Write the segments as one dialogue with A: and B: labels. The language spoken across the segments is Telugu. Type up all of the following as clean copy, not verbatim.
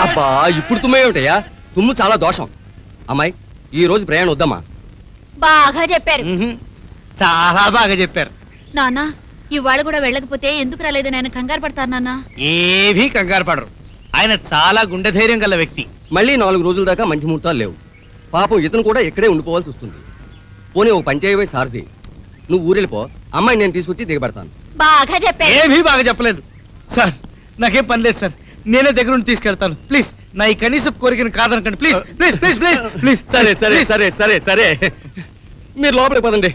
A: అబ్బా ఇప్పుడు తుమ్మేమిటయ్యా? తుమ్ము చాలా దోషం. అమ్మాయి ఈ రోజు ప్రయాణం వద్దమ్మా.
B: బాగా చెప్పారు.
C: చాలా బాగా చెప్పారు.
B: నాన్న ఇవాళ కూడా వెళ్ళకపోతే ఎందుకు రాలేదని ఆయన కంగారు పడతారు నాన్న.
C: ఏవీ కంగారు పడరు. ఆయన చాలా గుండె ధైర్యం గల వ్యక్తి.
A: మళ్ళీ 4 రోజుల దాకా మంచి ముహూర్తాలు లేవు. పాపం ఇతను కూడా ఇక్కడే ఉండిపోవాల్సి వస్తుంది. పోనీ ఒక పంచాయతీ సారథి, నువ్వు ఊరెళ్ళిపో, అమ్మాయి నేను తీసుకొచ్చి దిగబెడతాను.
B: బాగా చెప్పారు.
C: ఏమీ బాగా చెప్పలేదు సార్. నాకేం పని లేదు సార్. నేనే దగ్గర నుండి తీసుకెళ్తాను. ప్లీజ్ నా ఈ కనీసం కోరికను కాదనకండి. Please please please please please.
A: సరే సరే సరే సరే సరే మీరు లోపలికి పదండి.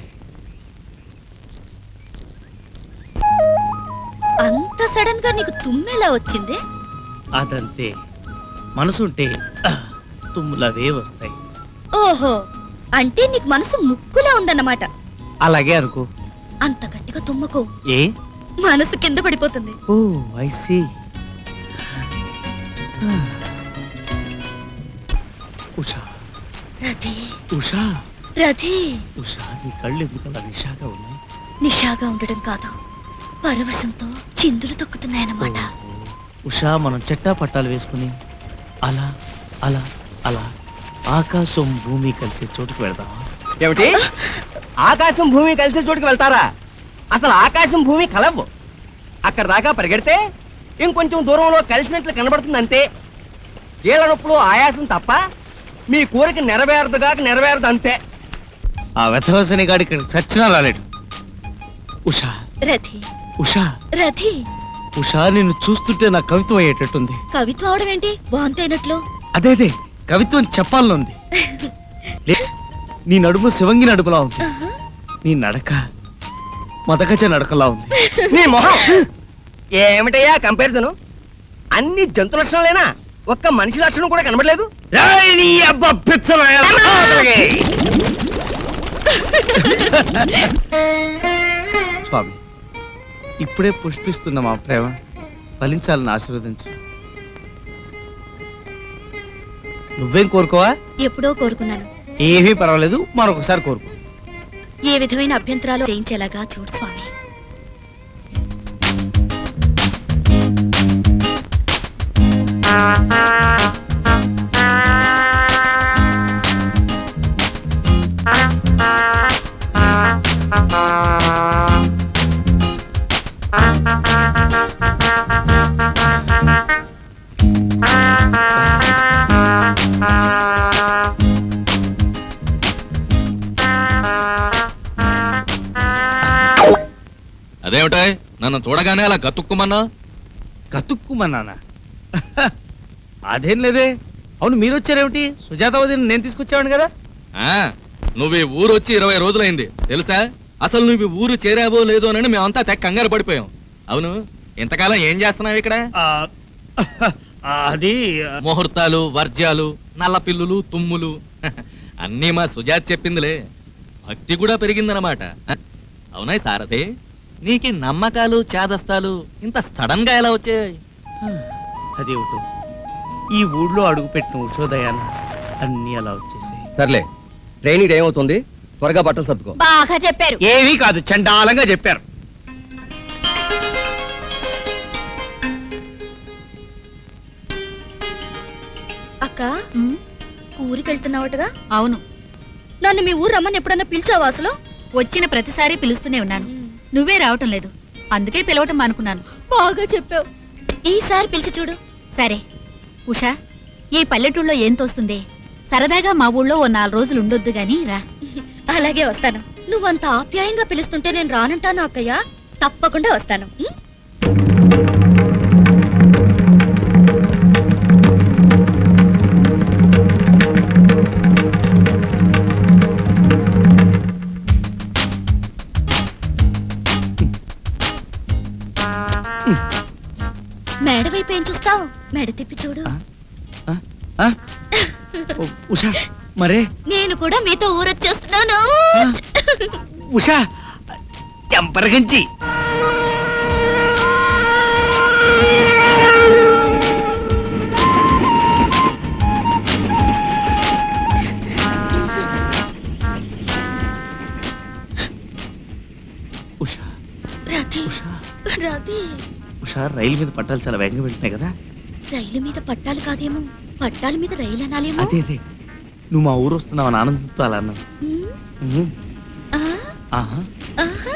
B: అంత సడన్ గా నీకు తుమ్మెలా వచ్చింది?
C: అదంతే, మనసుంటే తుమ్ములవే వస్తాయి.
B: ఓహో, అంటే నీకు మనసు ముక్కులా ఉందన్నమాట.
C: అలాగే అనుకో.
B: అంత గట్టిగా తుమ్మకు,
C: ఏ
B: మనసు కింద పడిపోతుంది.
C: ఓ ఐ సీ. ఉషా
B: రథి,
C: ఉషా
B: రథి.
C: ఉషా, నీ కళ్ళు ఎందుకు అలా నిషాగా ఉన్నాయి?
B: నిషాగా ఉండడం కాదు, పరవశంతో చిందులు తొక్కుతున్నాయన్నమాట.
C: ఉషా, మనం చెట్టా పట్టాలు వేసుకుని అలా అలా అలా ఆకాశం భూమి కలిసే చోటుకు వెళదాం.
A: ఏమిటి? ఆకాశం భూమి కలిసే చోటుకి వెళ్తారా? అసలు ఆకాశం భూమి కలవు. అక్కడ దాకా పరిగెడితే ఇంకొంచెం దూరంలో కలిసినట్లు కనబడుతుంది అంతే. కీళ్ళ నొప్పులు ఆయాసం తప్ప మీ కోరిక నెరవేరదు అంతే.
C: ఆ వెతవసని గాడి ఇక్కడ చచ్చినా రాలేడు. ఉషా
B: రథి,
C: ఉషా
B: రథి.
C: ఉషా, నిన్ను చూస్తుంటే నా కవిత్వం అయ్యేటట్టుంది.
B: కవిత్వం అవడం ఏంటి? వాంతి అయినట్లు.
C: అదే అదే కవిత్వం చెప్పాలనుంది. నీ నడుము శివంగి నడుములా ఉంది. నీ నడక మదగజ నడకలా ఉంది.
A: నీ మొహం ఏమిటయ్యా కంపారిజను? అన్ని జంతు లక్షణాలేనా? ఒక్క మనిషి లక్షణం కూడా కనబడలేదు.
C: స్వామి, ఇప్పుడే పుష్పిస్తున్న మా ప్రేమ ఫలించాలని ఆశీర్వదించు. నువ్వేం కోరుకోవా?
B: ఎప్పుడో కోరుకున్నాను.
C: ఏమీ పర్వాలేదు, మరొకసారి కోరుకో.
B: ఏ విధమైన అభ్యంతరాలు చేయించేలాగా చూడు స్వామి.
D: అదేమిటాయ్ నన్ను చూడగానే అలా గతుక్కుమన్నా?
C: గతుక్కుమన్నానా? అదేం లేదే. అవును, మీరు వచ్చారేమిటి? సుజాతావతిని నేను తీసుకొచ్చావాను కదా.
D: నువ్వు ఈ ఊరు వచ్చి 20 రోజులైంది తెలుసా? అసలు నువ్వు ఈ ఊరు చేరావో లేదోనని మేమంతా తెగ కంగారు పడిపోయాం. అవును, ఇంతకాలం ఏం చేస్తున్నావు ఇక్కడ?
C: అది
D: ముహూర్తాలు, వర్జ్యాలు, నల్ల పిల్లులు, తుమ్ములు అన్నీ మా సుజాత్ చెప్పిందిలే. భక్తి కూడా పెరిగిందనమాట. అవునా సారథి, నీకు నమ్మకాలు చాదస్తాలు ఇంత సడన్ గా ఎలా వచ్చాయి?
C: అదేమిటో, ఈ ఊళ్ళో అడుగు పెట్టిన ఉషోదయాన అన్ని అలా వచ్చేసాయి.
A: సర్లే, ట్రైనింగ్ ఏమవుతుంది? త్వరగా బట్టలు సర్దుకో.
B: బాగా చెప్పారు.
C: ఏమీ కాదు, చండాలంగా చెప్పారు.
B: అక్క, ఊరికెళ్తున్నావటగా? అవును. నన్ను మీ ఊరు రమ్మని ఎప్పుడన్నా పిలిచావా? అసలు వచ్చిన ప్రతిసారి పిలుస్తూనే ఉన్నాను, నువ్వే రావటం లేదు. అందుకే పిలవటం అనుకున్నాను. బాగా చెప్పావు. ఈసారి పిలిచి చూడు. సరే ఉషా, ఈ పల్లెటూళ్ళలో ఏం తోస్తుంది? సరదాగా మా ఊళ్ళో ఓ 4 రోజులు ఉండొద్దు గాని రా. అలాగే వస్తాను. నువ్వంత ఆప్యాయంగా పిలుస్తుంటే నేను రానంటాను అక్కయ్య. తప్పకుండా వస్తాను. మేడ వైపు ఏం చూస్తావు? మెడ తిప్పి చూడు.
C: ఉషా, మరే
B: నేను కూడా మీతో ఊరొచ్చేస్తున్నాను.
C: ఉషా, చెంపరగంచి.
B: రాధి, రాధి.
C: ఉషా, రైలు మీద పట్టాలు చాలా వేగంగా వెళ్తున్నాయి కదా.
B: రైలు మీద పట్టాలు కాదేమో, పట్టాల మీద రైలు అనాలేమో.
C: అదే అదే, నువ్వు మా ఊరు వస్తున్నావు అని ఆనందంతో అలా అన్నావు.
B: ఉమ్,
C: ఉహు.
B: ఆ,
C: ఆహా.
B: ఆహా.